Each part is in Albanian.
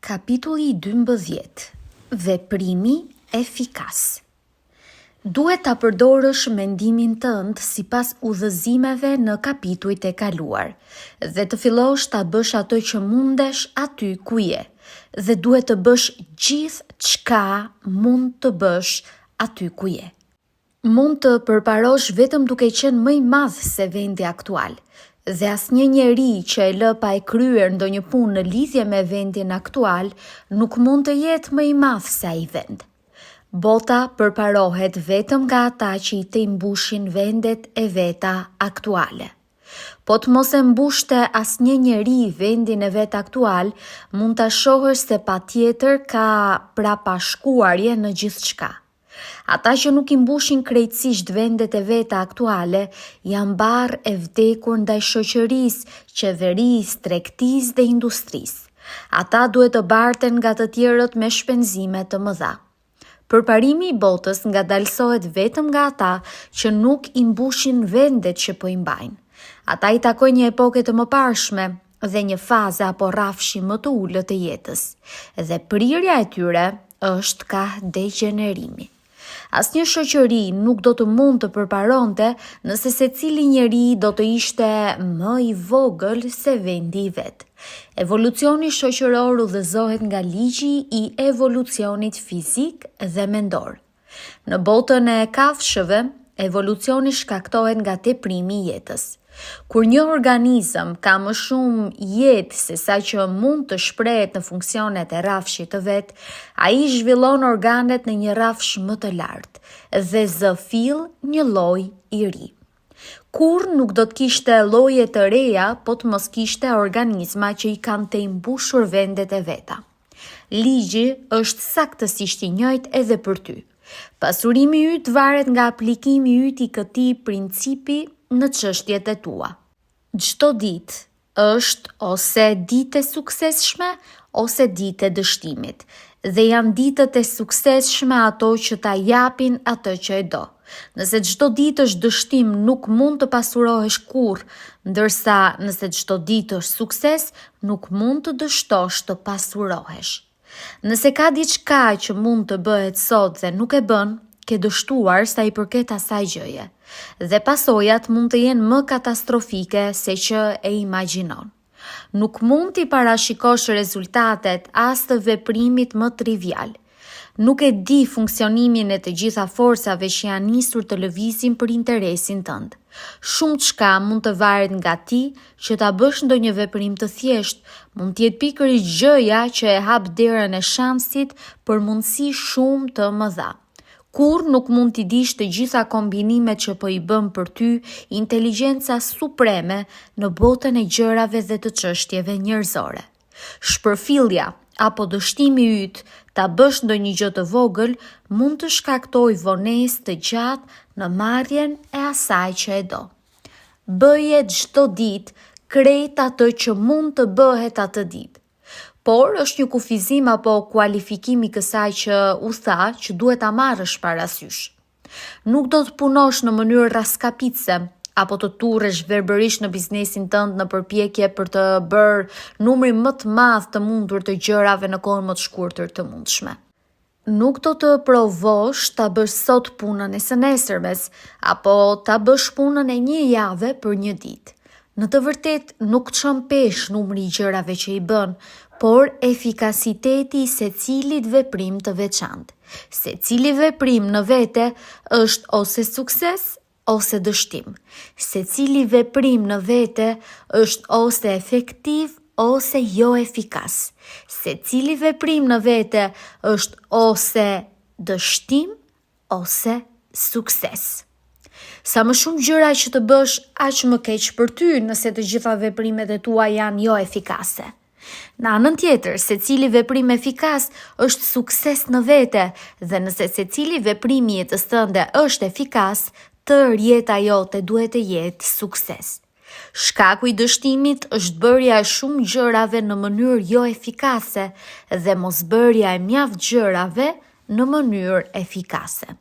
Kapitulli 12. Veprimi efikas. Duhet ta përdorësh mendimin tënd sipas udhëzimeve në kapitujt e kaluar dhe të fillosh ta bësh ato që mundesh aty ku je dhe duhet të bësh gjithë çka mund të bësh aty ku je. Mund të përparosh vetëm duke qenë më i madh se vendi aktual. Dhe asnjë njeri që e lë pa e kryer ndonjë punë në lidhje me vendin aktual nuk mund të jetë më i madh se ai vend. Bota përparohet vetëm nga ata që i të mbushin vendet e veta aktuale. Po të mos e mbushte asnjë njeri vendin e vet aktual, mund ta shohësh se patjetër ka prapashkuarje në gjithçka. Ata që nuk i mbushin krejtësisht vendet e veta aktuale, janë barë e vdekur ndaj shoqërisë, qeverisë, tregtisë dhe industrisë. Ata duhet të barten nga të tjerët me shpenzime të mëdha. Përparimi i botës ngadalësohet vetëm nga ata që nuk i mbushin vendet që po i mbajnë. Ata i takojnë një epoke të mëparshme dhe një faze apo rrafshi më të ulët të jetës. Dhe prirja e tyre është ka degenerimi. Asnjë shoqëri nuk do të mund të përparonte nëse secili njeri do të ishte më i vogël se vendi i vet. Evolucioni shoqëror udhëzohet nga ligji i evolucionit fizik dhe mendor. Në botën e kafshëve, evolucioni shkaktohet nga teprimi i jetës. Kur një organizëm ka më shumë jetë se sa që mund të shprehet në funksionet e rrafshit të vet, ai zhvillon organet në një rrafsh më të lartë dhe zë fill një lloj i ri. Kurrë nuk do të kishte lloje të reja po të mos kishte organizma që i kanë të mbushur vendet e veta. Ligji është saktësisht i njëjtë edhe për ty. Pasurimi yt varet nga aplikimi yt i këtij principi në çështjet e tua. Çdo ditë është ose ditë e suksesshme ose ditë e dështimit, dhe janë ditët e suksesshme ato që ta japin atë që e do. Nëse çdo ditë është dështim, nuk mund të pasurohesh kurrë, ndërsa nëse çdo ditë është sukses, nuk mund të dështosh të pasurohesh. Nëse ka diçka që mund të bëhet sot dhe nuk e bën, ke dështuar sa i përket asaj gjëje, dhe pasojat mund të jenë më katastrofike se që e imagjinon. Nuk mund t'i parashikosh rezultatet as të veprimit më trivial. Nuk e di funksionimin e të gjitha forcave që janë nisur të lëvizin për interesin tënd. Shumë çka mund të varet nga ti që ta bësh ndonjë veprim të thjesht, mund t'jetë pikërisht gjëja që e hap derën e shansit për mundësi shumë të mëdha. Kur nuk mund t'i dish të gjitha kombinimet që po i bën për ty inteligjenca supreme në botën e gjërave dhe të çështjeve njerëzore. Shpërfillja apo dështimi yt ta bësh ndonjë gjë të vogël mund të shkaktojë vonesë të gjatë në marrjen e asaj që e do. Bëje çdo ditë krejt atë që mund të bëhet atë ditë. Por është një kufizim apo kualifikim i kësaj që u tha që duhet ta marrësh parasysh. Nuk do të punosh në mënyrë raskapitse apo të turresh verbërisht në biznesin tënd në përpjekje për të bërë numrin më të madh të mundur të gjërave në kohën më të shkurtër të mundshme. Nuk do të provosh ta bësh sot punën e së nesërmes apo ta bësh punën e një jave për një ditë. Në të vërtet nuk çon pesh numri i gjërave që i bën, por efikasiteti i secilit veprim të veçantë. Secili veprim në vete është ose sukses ose dështim. Secili veprim në vete është ose efektiv ose jo efikas. Secili veprim në vete është ose dështim ose sukses. Sa më shumë gjëra që të bësh, aq më keq për ty nëse të gjitha veprimet e tua janë jo efikase. Në anën tjetër, secili veprim efikas është sukses në vete, dhe nëse secili veprim i jetës tënde është efikas, tërë jeta jote duhet të jetë sukses. Shkaku i dështimit është bërja e shumë gjërave në mënyrë jo efikase dhe mosbërja e mjaft gjërave në mënyrë efikase.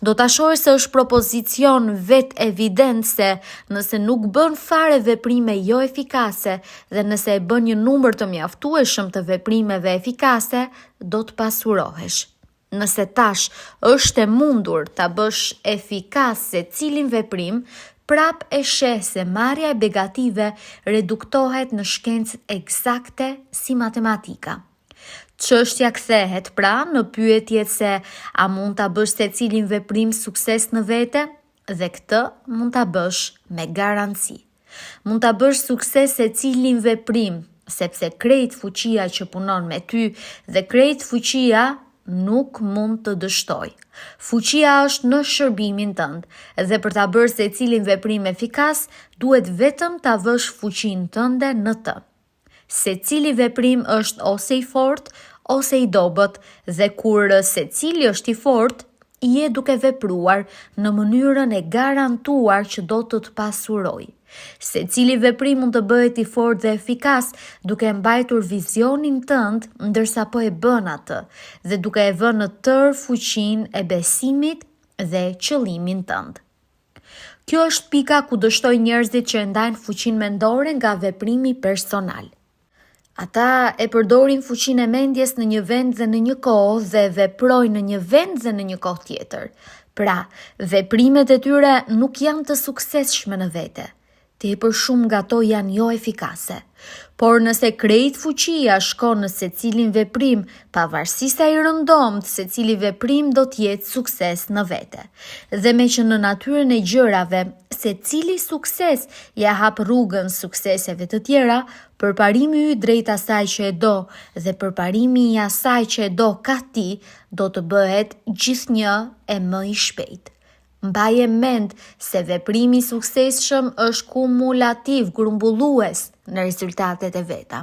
Do ta shohësh se është propozicion vet evident se nëse nuk bën fare veprime jo efikase dhe nëse e bën një numër të mjaftueshëm të veprimeve efikase, do të pasurohesh. Nëse tash është e mundur ta bësh efikas secilin veprim, prap e sheh se marrja e begative reduktohet në shkencë eksakte si matematika. Çështja kthehet pra në pyetjet se a mund ta bësh secilin veprim sukses në vete, dhe këtë mund ta bësh me garanci. Mund ta bësh sukses secilin veprim, sepse krejt fuqia që punon me ty dhe krejt fuqia nuk mund të dështoj. Fuqia është në shërbimin tënd, dhe për ta bërë secilin veprim efikas, duhet vetëm ta vësh fuqinë tënde në të. Secili veprim është ose i fortë ose i dobët, dhe kur secili është i fortë, je duke vepruar në mënyrën e garantuar që do të pasuroj. Secili veprim mund të bëhet i fortë dhe efikas duke mbajtur vizionin tënd ndërsa po e bën atë, dhe duke e vënë në tërë fuqinë e besimit dhe qëllimin tënd. Kjo është pika ku dështoj njerëzit që ndajnë fuqinë mendore nga veprimi personal. Ata e përdorin fuqinë e mendjes në një vend dhe në një kohë dhe veprojnë në një vend dhe në një kohë tjetër. Pra, veprimet e tyre nuk janë të suksesshme në vete. Tepër shumë nga to janë jo efikase. Por nëse krejt fuqia shkon në secilin veprim, pavarësisht se ai rëndomt, secili veprim do të jetë sukses në vete. Dhe me që në natyrën e gjërave, secili sukses ja hap rrugën sukseseve të tjera, përparimi yt drejt asaj që e do dhe përparimi i asaj që e do ka ti do të bëhet gjithnjë e më i shpejt. Mbaje mend se veprimi i suksesshëm është kumulativ, grumbullues në rezultatet e veta.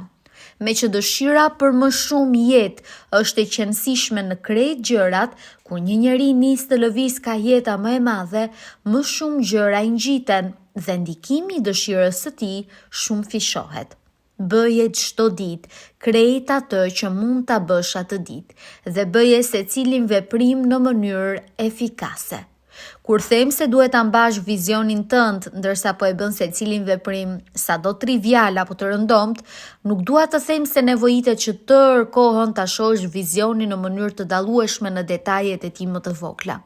Me që dëshira për më shumë jetë është e qëndësishme në krejt gjërat, kur një njeri nis të lëviz ka jeta më e madhe, më shumë gjëra i ngjiten dhe ndikimi i dëshirës së tij shumë fishohet. Bëje çdo ditë krejt atë që mund ta bësh atë ditë dhe bëje secilin veprim në mënyrë efikase. Kur them se duhet ta mbash vizionin tënd ndërsa po e bën secilin veprim sado trivial apo të rëndomt, nuk dua të them se nevojitet që tërë kohën ta shohësh vizionin në mënyrë të dallueshme në detajet e tij më të vogla.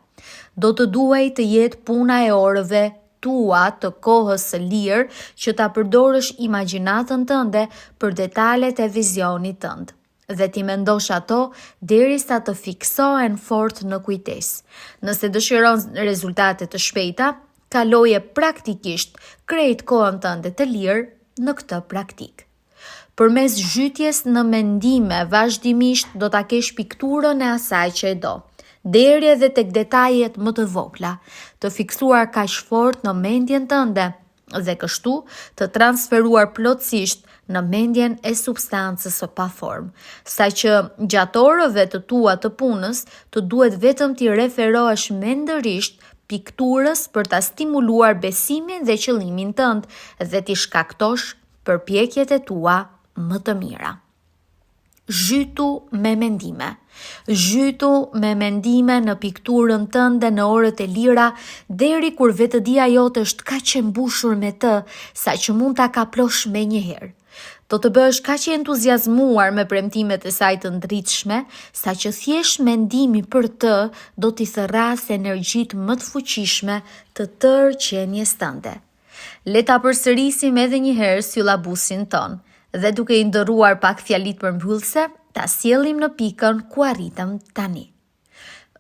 Do të duaj të jetë puna e orëve tua të kohës së lirë që ta përdorësh imagjinatën tënde për detalet e vizionit tënd dhe ti mendosh ato derisa të fiksohen fort në kujtesë. Nëse dëshiron rezultate të shpejta, kaloje praktikisht krejt kohën tënde të lirë në këtë praktik. Përmes zhytjes në mendime, vazhdimisht do ta kesh pikturën e asaj që e do, deri edhe tek detajet më të vogla, të fiksuar kaq fort në mendjen tënde dhe kështu të transferuar plotësisht në mendjen e substancës së paformë, saqë gjatë orëve të tua të punës të duhet vetëm t'i referohesh mendërisht pikturës për ta stimuluar besimin dhe qëllimin tënd dhe t'i shkaktosh përpjekjet e tua më të mira. Zhytu me mendime. Zhytu me mendime në pikturën tënde në orët e lira deri kur vetëdia jote është kaq e mbushur me të sa që mund ta kaplosh menjëherë. Do të bësh kaq i entuziazmuar me premtimet e saj të ndritshme, sa që thjesht mendimi për të do t'i thërrasë energjitë më të fuqishme të tërë qenies tënde. Le ta përsërisim edhe një herë syllabusin ton, dhe duke i ndëruar pak fjalit përmbyllëse, ta sjellim në pikën ku arritëm tani.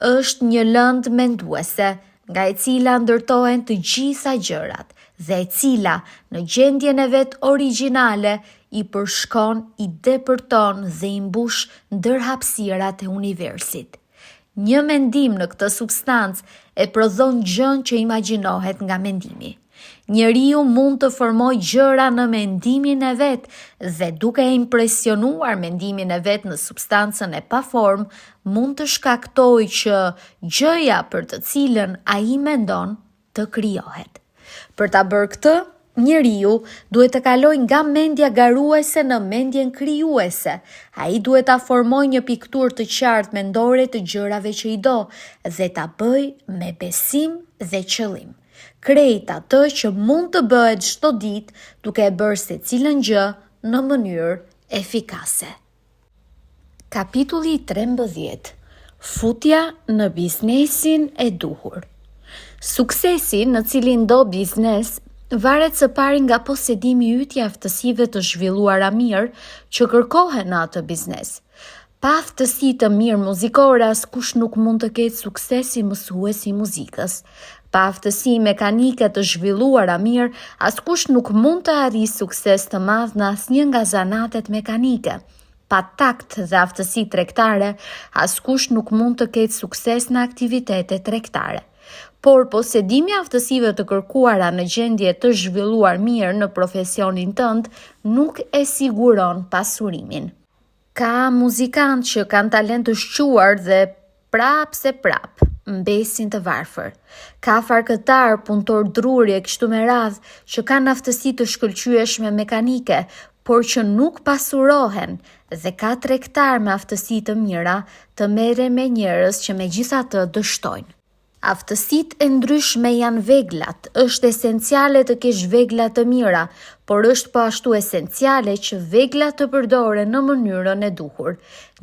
Është një lëndë menduese, nga e cila ndërtohen të gjitha gjërat, dhe e cila në gjendjen e vet origjinale i përshkon, i depërton dhe i mbush ndër hapësirat e universit. Një mendim në këtë substancë e prodhon gjën që imagjinohet nga mendimi. Njeriu mund të formojë gjëra në mendimin e vet dhe duke e impresionuar mendimin e vet në substancën e paformë, mund të shkaktojë që gjëja për të cilën ai mendon të krijohet. Për ta bërë këtë, Njeriu duhet të kalojë nga mendja garuese në mendjen krijuese. Ai duhet ta formojë një pikturë të qartë mendore të gjërave që i do dhe ta bëjë me besim dhe qëllim. Krejt atë që mund të bëhet çdo ditë duke e bërë secilën gjë në mënyrë efikase. Kapitulli 13. Futja në biznesin e duhur. Suksesi në cilin do biznes varet së pari nga posedimi yt i aftësive të zhvilluara mirë që kërkohen në atë biznes. Pa aftësi të mirë muzikore, askush nuk mund të ketë sukses si mësues i muzikës. Pa aftësi mekanike të zhvilluara mirë, askush nuk mund të arrijë sukses të madh në asnjë nga zanatet mekanike. Pa takt dhe aftësi tregtare, askush nuk mund të ketë sukses në aktivitete tregtare. Por posedimi aftësive të kërkuara në gjendje të zhvilluar mirë në profesionin tënd nuk e siguron pasurimin. Ka muzikantë që kanë talent të shquar dhe prap mbesin të varfër. Ka farkëtar, punëtor drurje, kështu me radhë, që kanë aftësi të shkëlqyeshme mekanike, por që nuk pasurohen, dhe ka tregtar me aftësi të mira të merren me njerëz që megjithatë dështojnë. Aftësitë e ndryshme janë veglat, është esenciale të kesh vegla të mira, por është po ashtu esenciale që vegla të përdoren në mënyrën e duhur.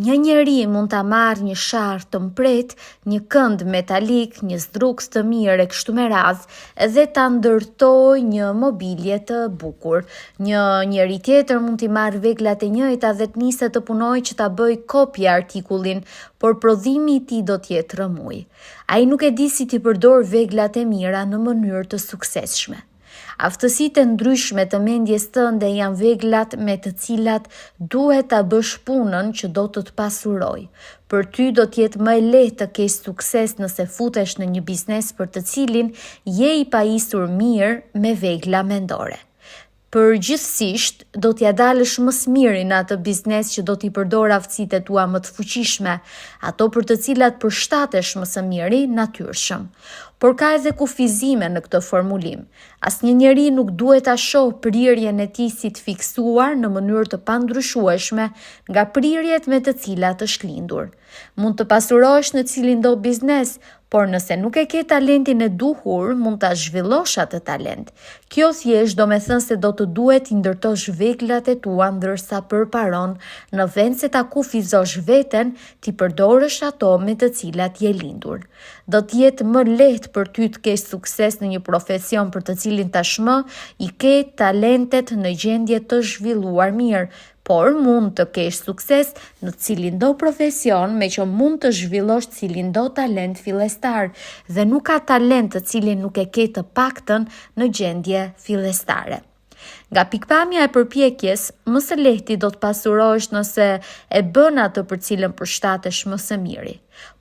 Një njeri mund ta marrë një sharë të mpret, një kënd metalik, një zdruks të mirë e kështu me radhë dhe ta ndërtojë një mobilje të bukur. Një njeri tjetër mund t'i marrë veglat e njëjta dhe të nisë të punojë që ta bëjë kopje artikullin, por prodhimi i tij do të jetë rëmuj. Ai nuk e di si t'i përdor veglat e mira në mënyrë të suksesshme. Aftësitë e ndryshme të mendjes tënde janë veglat me të cilat duhet ta bësh punën që do të të pasurojë. Për ty do të jetë më e lehtë të kesh sukses nëse futesh në një biznes për të cilin je i pajisur mirë me vegla mendore. Përgjithsisht, do t'ja dalësh më së miri në atë biznes që do t'i përdor aftësitë tua më të fuqishme, ato për të cilat përshtatesh më së miri natyrshëm. Por ka edhe kufizime në këtë formulim. Asnjë njeri nuk duhet ta shohë prirjen e tij si të fiksuar në mënyrë të pandryshueshme nga prirjet me të cilat është lindur. Mund të pasurohesh në cilin do biznes, por nëse nuk e ke talentin e duhur, mund ta zhvillosh atë talent. Kjo thjesht do me thënë se do të duhet i ndërtosh veglat e tua ndërsa përparon, në vend se ta kufizosh veten, ti përdorësh ato me të cilat je lindur. Do të jetë më lehtë për ty të kesh sukses në një profesion për të cilin tashmë i ke talentet në gjendje të zhvilluar mirë, por mund të kesh sukses në cilindo profesion me që mund të zhvillosh cilindo talent fillestar dhe nuk ka talent të cilin nuk e ke të paktën në gjendje fillestare. Nga pikpamja e përpjekjes, më së lehti do të pasurohesh nëse e bën atë për cilën përshtatesh më së miri.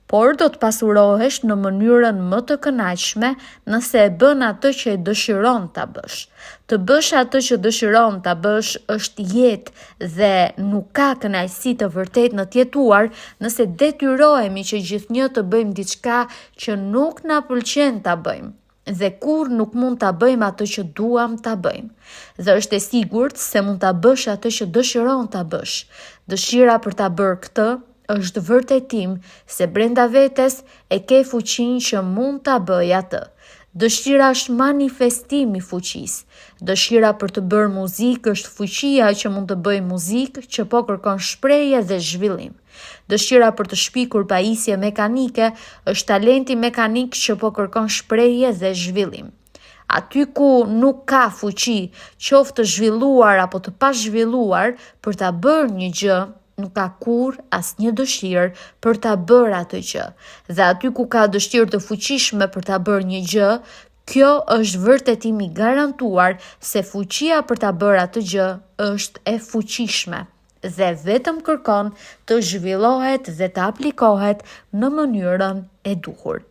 Por do të pasurohesh në mënyrën më të kënaqshme nëse e bën atë që e dëshiron ta bësh. Të bësh atë që dëshiron ta bësh është jetë dhe nuk ka kënaqësi të vërtet në të jetuar nëse detyrohemi që gjithnjë të bëjmë diçka që nuk na pëlqen ta bëjmë. Dhe kur nuk mund ta bëjmë atë që duam ta bëjmë. Dhe është e sigurt se mund ta bësh atë që dëshiron ta bësh. Dëshira për ta bërë këtë është vërtetim se brenda vetes e ke fuqinë që mund ta bëj atë. Dëshira është manifestim i fuqisë. Dëshira për të bërë muzikë është fuqia që mund të bëj muzikë që po kërkon shprehje dhe zhvillim. Dëshira për të shpikur pajisje mekanike është talenti mekanik që po kërkon shprehje dhe zhvillim. Aty ku nuk ka fuqi, qoftë të zhvilluar apo të pa zhvilluar, për ta bërë një gjë, nuk ka kur asnjë dëshirë për ta bërë atë gjë. Dhe aty ku ka dëshirë të fuqishme për ta bërë një gjë, kjo është vërtetim i garantuar se fuqia për ta bërë atë gjë është e fuqishme dhe vetëm kërkon të zhvillohet dhe të aplikohet në mënyrën e duhur.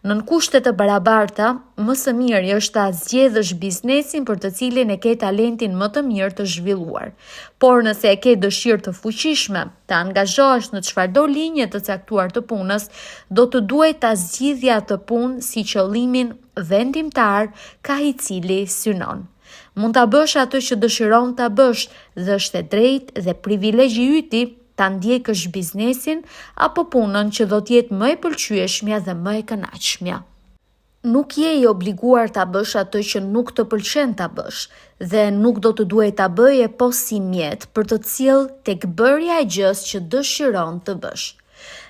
Nën kushte të barabarta, më së miri është ta zgjedhësh biznesin për të cilin e ke talentin më të mirë të zhvilluar. Por nëse e ke dëshirë të fuqishme, të angazhohesh në çfarëdo linje të caktuar të punës, do të duhet ta zgjidhja atë punë si qëllimin vendimtar ka i cili synon. Mund ta bësh atë që dëshiron ta bësh dhe është e drejtë dhe privilegji yti ta ndjekësh biznesin apo punën që do të jetë më e pëlqyeshmja dhe më e kënaqshmja. Nuk je i obliguar ta bësh atë që nuk të pëlqen ta bësh dhe nuk do të duhet ta bëje po si mjet për të cilë tek bërja e gjës që dëshiron të bësh.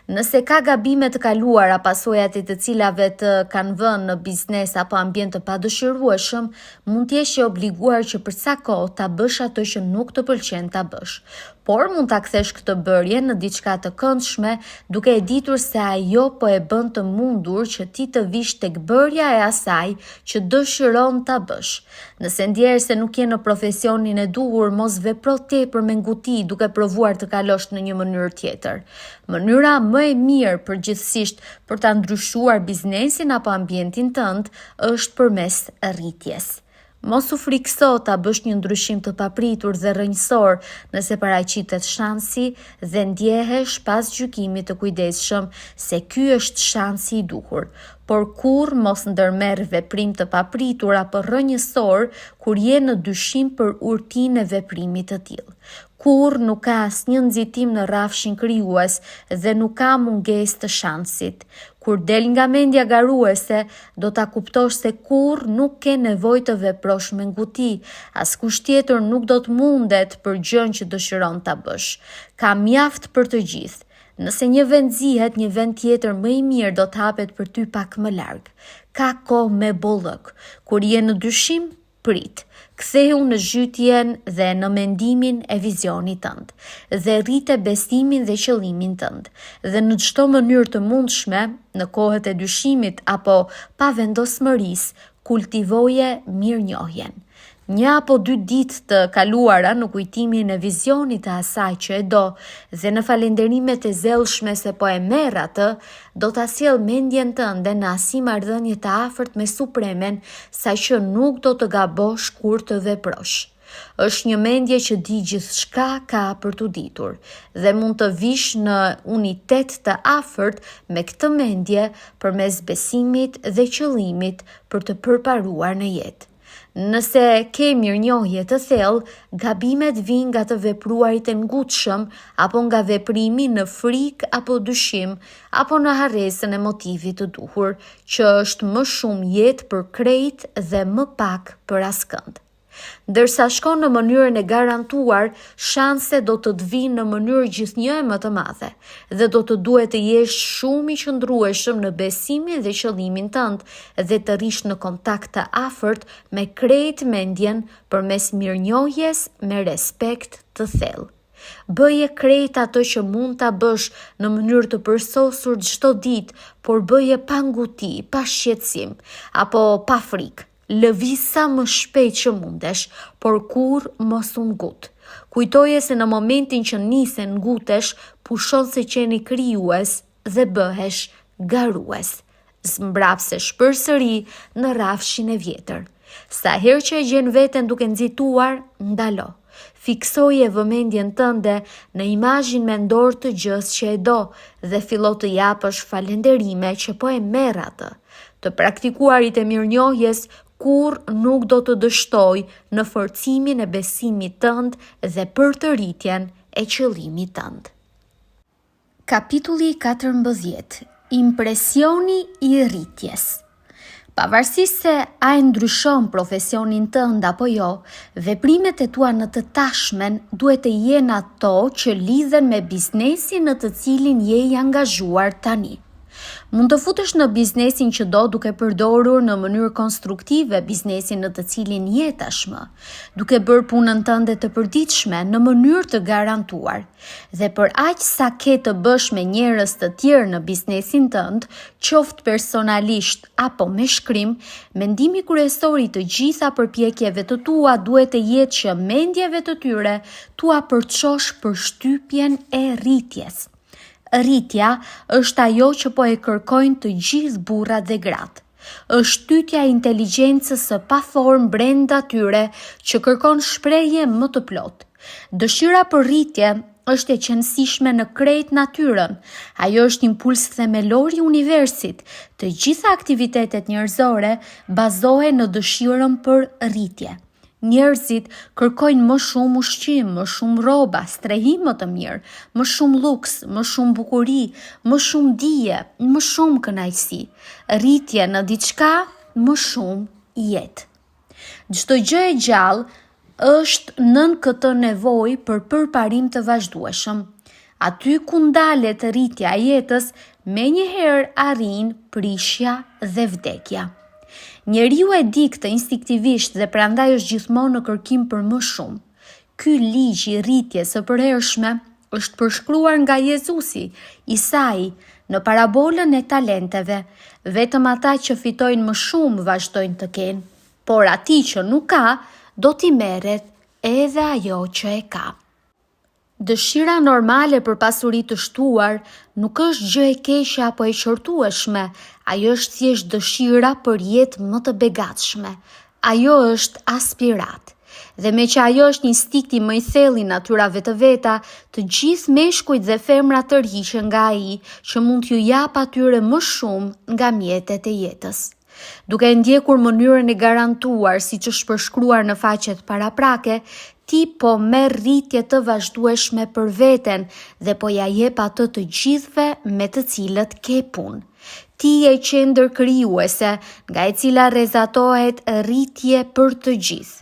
Nëse ka gabime të kaluara pasojat e të cilave të kanë vënë në biznes apo ambient të padëshirueshëm, mund të jesh i obliguar që për sa kohë ta bësh atë që nuk të pëlqen ta bësh. Por mund ta kthesh këtë bërje në diçka të këndshme, duke e ditur se ajo po e bën të mundur që ti të vish tek bërja e asaj që dëshiron ta bësh. Nëse ndjerë se nuk je në profesionin e duhur, mos vepro tepër me nguti duke provuar të kalosh në një mënyrë tjetër. Mënyra më e mirë përgjithsisht për ta ndryshuar biznesin apo ambientin tënd është përmes rritjes. Mos u frikso ta bësh një ndryshim të papritur dhe rrënjësor nëse paraqitet shansi dhe ndjehesh pas gjykimit të kujdesshëm se ky është shansi i duhur. Por kurrë mos ndërmerr veprim të papritur apo rrënjësor kur je në dyshim për urtinë e veprimit të tillë. Kurrë nuk ka asnjë nxitim në rrafshin krijues dhe nuk ka mungesë të shansit. Kur del nga mendja garuese, do ta kuptosh se kurrë nuk ke nevojë të veprosh me nguti, askush tjetër nuk do të mundet për gjën që dëshiron ta bësh. Ka mjaft për të gjithë. Nëse një vend zihet, një vend tjetër më i mirë do të hapet për ty pak më larg. Ka kohë me bollëk. Kur je në dyshim, prit. Ktheu në zhytjen dhe në mendimin e vizionit tënd dhe rrite besimin dhe qëllimin tënd. Dhe në çdo mënyrë të mundshme, në kohët e dyshimit apo pa vendosmërisë, kultivoje mirënjohjen. 1 apo 2 ditë të kaluara në kujtimin e vizionit të asaj që e do dhe në falenderimet e zellshme se po e merr atë, do ta sjell mendjen tënde në marrëdhënie të afërt me Supremen, saqë nuk do të gabosh kur të veprosh. Është një mendje që di gjithçka ka për t'u ditur dhe mund të vish në unitet të afërt me këtë mendje përmes besimit dhe qëllimit për të përparuar në jetë. Nëse ke mirënjohje të thellë, gabimet vijnë nga të vepruarit e ngutshëm apo nga veprimi në frikë apo dyshim apo në harresën e motivit të duhur, që është më shumë jetë për krejt dhe më pak për askënd. Ndërsa shkon në mënyrën e garantuar, shanse do të vinë në mënyrë gjithnjë më të madhe dhe do të duhet të jesh shumë i qëndrueshëm në besimin dhe qëllimin tënd dhe të rish në kontakt të afërt me krejt mendjen përmes mirënjohjes me respekt të thellë. Bëje krejt ato që mund ta bësh në mënyrë të përsosur çdo ditë, por bëje pa nguti, pa shqetësim apo pa frikë. Lëviz sa më shpejt që mundesh, por kur mos u ngut. Kujtoje se në momentin që nise ngutesh, pushon se qeni krijues dhe bëhesh garues. Zmbrapse përsëri në rrafshin e vjetër. Sa herë që e gjen veten duke nxituar, ndalo. Fiksoje vëmendjen tënde në imazhin mendor të gjës që e do dhe fillo të japësh falënderime që po e merr atë. Të praktikuarit e mirënjohjes kur nuk do të dështoj në forcimin e besimit tënd dhe për të rritjen e qëllimit tënd. Kapitulli 14. Impresioni i rritjes. Pavarësisht se a e ndryshon profesionin tënd apo jo, veprimet e tua në të tashmen duhet të jenë ato që lidhen me biznesin në të cilin je i angazhuar tani. Mund të futesh në biznesin që do duke përdorur në mënyrë konstruktive biznesin në të cilin je tashmë, duke bërë punën tënde të përditshme në mënyrë të garantuar. Dhe për aq sa ke të bësh me njerëz të tjerë në biznesin tënd, qoftë personalisht apo me shkrim, mendimi kryesor i të gjitha përpjekjeve të tua duhet të jetë që mendjeve të tyre tua përçosh për shtypjen e rritjes. Rritja është ajo që po e kërkojnë të gjithë burrat dhe gratë. Është tytja e inteligjencës së paformë brenda tyre që kërkon shprehje më të plotë. Dëshira për rritje është e qëndrueshme në krejt natyrën. Ajo është impuls themelor i universit. Të gjitha aktivitetet njerëzore bazohen në dëshirën për rritje. Njerëzit kërkojnë më shumë ushqim, më shumë rroba, strehim më të mirë, më shumë luks, më shumë bukuri, më shumë dije, më shumë kënaqësi, rritje në diçka, më shumë jetë. Çdo gjë e gjallë është nën këtë nevojë për përparim të vazhdueshëm. Aty ku ndalet rritja e jetës, menjëherë arrin prishja dhe vdekja. Njeriu e di këtë instinktivisht dhe prandaj është gjithmonë në kërkim për më shumë. Ky ligj i rritjes së përhershme është përshkruar nga Jezusi, Isai, në parabolën e talenteve. Vetëm ata që fitojnë më shumë vazhdojnë të kenë, por atij që nuk ka, do t'i merret edhe ajo që e ka. Dëshira normale për pasuri të shtuar nuk është gjë e keqe apo e qortueshme, ajo është thjesht dëshira për jetë më të begatshme. Ajo është aspirat. Dhe me që ajo është instinkti më i thellë i natyrave të veta, të gjithë meshkujt dhe femrat tërhiqen nga ai që mund t'ju jap atyre më shumë nga mjetet e jetës. Duke ndjekur mënyrën e garantuar siç është përshkruar në faqet paraprake, ti po merr rritje të vazhdueshme për veten dhe po ja jep atë të gjithëve me të cilët ke punë. Ti je qendër krijuese nga e cila rrezatohet rritje për të gjithë.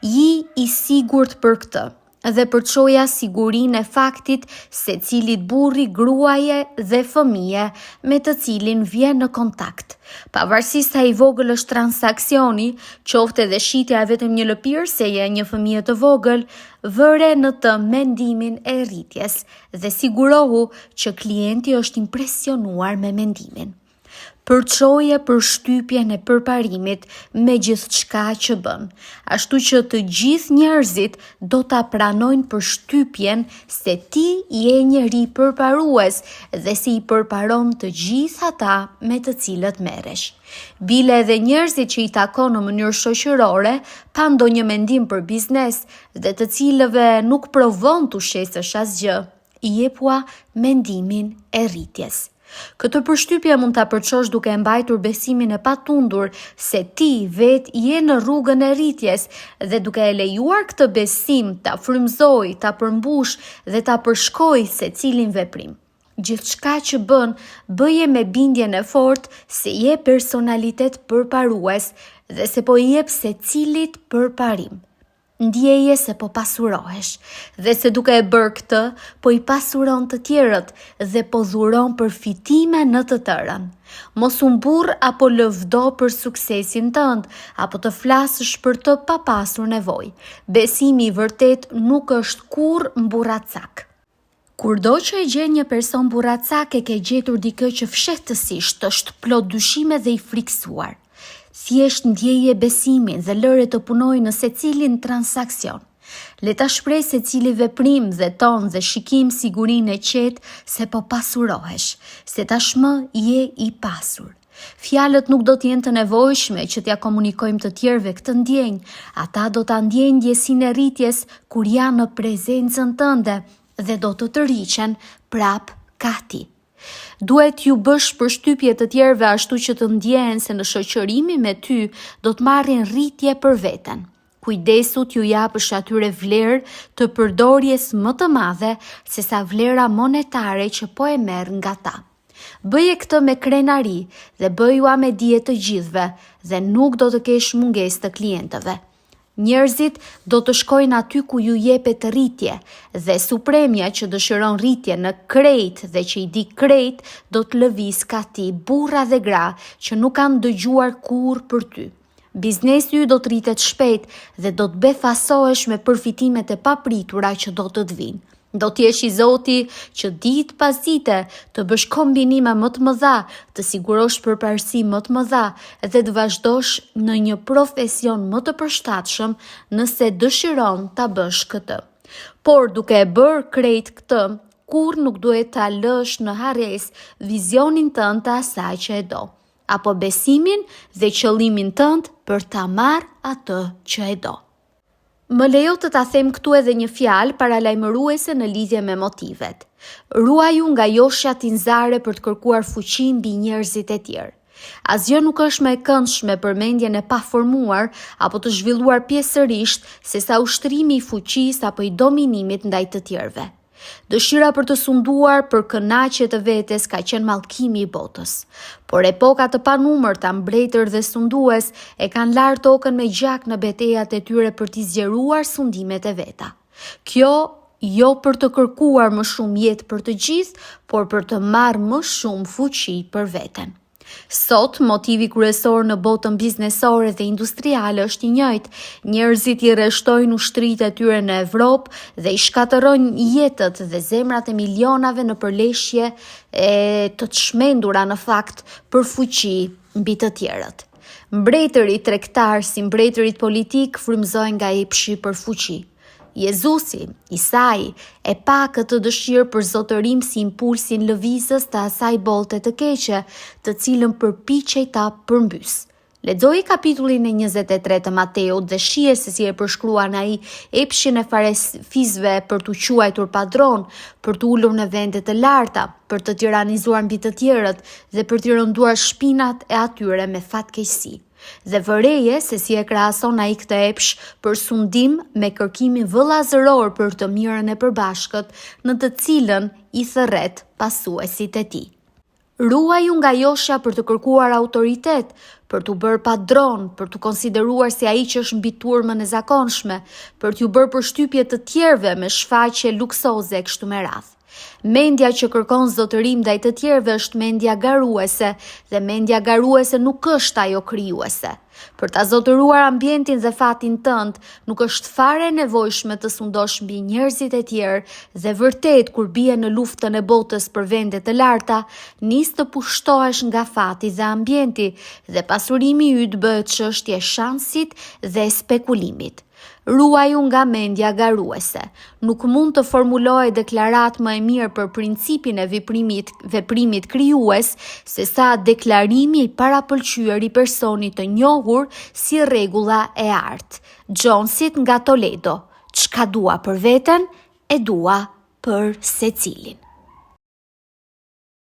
Ji i sigurt për këtë dhe përçoja sigurinë e faktit se cilit burri, gruaje dhe fëmije me të cilin vjen në kontakt. Pavarësisht sa i vogël është transaksioni, qoftë edhe shitja e vetëm një lëpirë se je një fëmijë të vogël, vëre në të mendimin e rritjes dhe sigurohu që klienti është impresionuar me mendimin. Përçoje për shtypjen e përparimit me gjithçka që bën, ashtu që të gjithë njerëzit do ta pranojnë për shtypjen se ti je njeri përparues dhe se i përparon të gjithë ata me të cilët merresh. Bile edhe njerëzit që i takon në mënyrë shoqërore, pa ndonjë mendim për biznes dhe të cilëve nuk provon të ushqesësh asgjë, i jepua mendimin e rritjes. Këtë përshtypje mund ta përçosh duke mbajtur besimin e patundur se ti vet je në rrugën e rritjes dhe duke e lejuar këtë besim ta frymëzoj, ta përmbush dhe ta përshkoj secilin veprim. Gjithçka që bën, bëje me bindjen e fortë se je personalitet përparues dhe se po i jep secilit përparim. Ndjeje se po pasurohesh dhe se duke e bërë këtë, po i pasuron të tjerët dhe po dhuron përfitime në të tërën. Mos u mburr apo lëvdo për suksesin tënd, apo të flasësh për të papasur nevojë. Besimi i vërtet nuk është kurrë mburracak. Kurdo që e gjen një person burracak, e ke gjetur dikë që fshehtësisht është plot dyshime dhe i friksuar. Thjesht ndjeje besimin dhe lëre të punoj në secilin transaksion. Le ta shpreh secili veprim dhe ton dhe shikim sigurinë e qetë se po pasurohesh, se tashmë je i pasur. Fjalët nuk do t'jenë të nevojshme që t'ja komunikojmë të tjerëve këtë ndjenjë, ata do ta ndjejnë ndjesinë e rritjes kur janë në prezencën tënde dhe do të tërhiqen prap ka ti. Duhet ju bësh përshtypje të tjerëve ashtu që të ndjehen se në shoqërimi me ty do të marrin rritje për veten. Kujdesu t'ju japësh atyre vlerë të përdorjes më të madhe se sa vlera monetare që po e merr nga ta. Bëje këtë me krenari dhe bëjua me dije të gjithëve dhe nuk do të kesh mungesë të klientëve. Njerëzit do të shkojnë aty ku ju jepet rritje dhe supremja që dëshiron rritje në krejt dhe që i di krejt do të lëviz ka ti, burra dhe gra që nuk kanë dëgjuar kurrë për ty. Biznesi ju do të rritet shpejt dhe do të befasohesh me përfitimet e papritura që do të vinë. Do t'jesh i Zoti që ditë pas dite të bësh kombinime më të mëdha, të sigurosh përparësi më të mëdha dhe të vazhdosh në një profesion më të përshtatshëm nëse dëshiron ta bësh këtë. Por duke e bërë krejt këtë, kur nuk duhet ta lësh në harresë vizionin tënd të asaj që e do, apo besimin dhe qëllimin tënd për ta marrë atë që e do. Më lejo të ta them këtu edhe një fjalë paralajmëruese në lidhje me motivet. Ruaju nga joshja tinzare për të kërkuar fuqi mbi njerëzit e tjerë. Asgjë nuk është më e këndshme për mendjen e paformuar apo të zhvilluar pjesërisht sesa ushtrimi i fuqisë apo i dominimit ndaj të tjerëve. Dëshira për të sunduar për kënaqje të vetes ka qenë mallkimi i botës, por epoka të panumërta mbretër dhe sundues e kanë larë tokën me gjak në betejat e tyre për t'i zgjeruar sundimet e veta. Kjo jo për të kërkuar më shumë jetë për të gjithë, por për të marrë më shumë fuqi për veten. Sot, motivi kryesor në botën biznesore dhe industriale është i njëjtë. Njerëzit i rreshtojnë ushtritë e tyre në Evropë dhe i shkatërrojnë jetët dhe zemrat e milionave në përleshje e të çmendura në fakt për fuqi mbi të tjerët. Mbretërit tregtar si mbretërit politik frymëzojnë nga epshi për fuqi. Jezusi, Isai, e pa këtë dëshirë për zotërim si impulsin lëvizës të asaj bolte të keqe, të cilën përpiqej ta përmbys. Lexoi kapitullin e 23 të Mateut dhe shije se si e përshkruan ai epshin e farisëve për t'u quajtur padron, për t'u ulur në vende të larta, për të tiranizuar mbi të tjerët dhe për t'i rënduar shpinat e atyre me fatkeqësi. Dhe vëreje se si e krahason ai këtë epsh për sundim me kërkimin vëllazëror për të mirën e përbashkët, në të cilën i thërret pasuesit e tij. Ruaju nga joshja për të kërkuar autoritet, për t'u bërë padron, për t'u konsideruar si ai që është mbi turmën e zakonshme, për t'u bërë përshtypje të tjerëve me shfaqje luksoze kështu me radhë. Mendja që kërkon zotërim ndaj të tjerëve është mendja garuese dhe mendja garuese nuk është ajo krijuese. Për ta zotëruar ambientin dhe fatin tënd, nuk është fare e nevojshme të sundosh mbi njerëzit e tjerë dhe vërtet kur bie në luftën e botës për vende të larta, nis të pushtohesh nga fati dhe ambienti dhe pasurimi yt bëhet çështje shansit dhe spekulimit. Ruaju nga mendja garuese. Nuk mund të formulojë deklarat më e mirë për principin e veprimit krijues se sa deklarimi i parapëlqyer i personit të njohur si rregulla e artë. Jonesit nga Toledo. Çka dua për veten, e dua për secilin.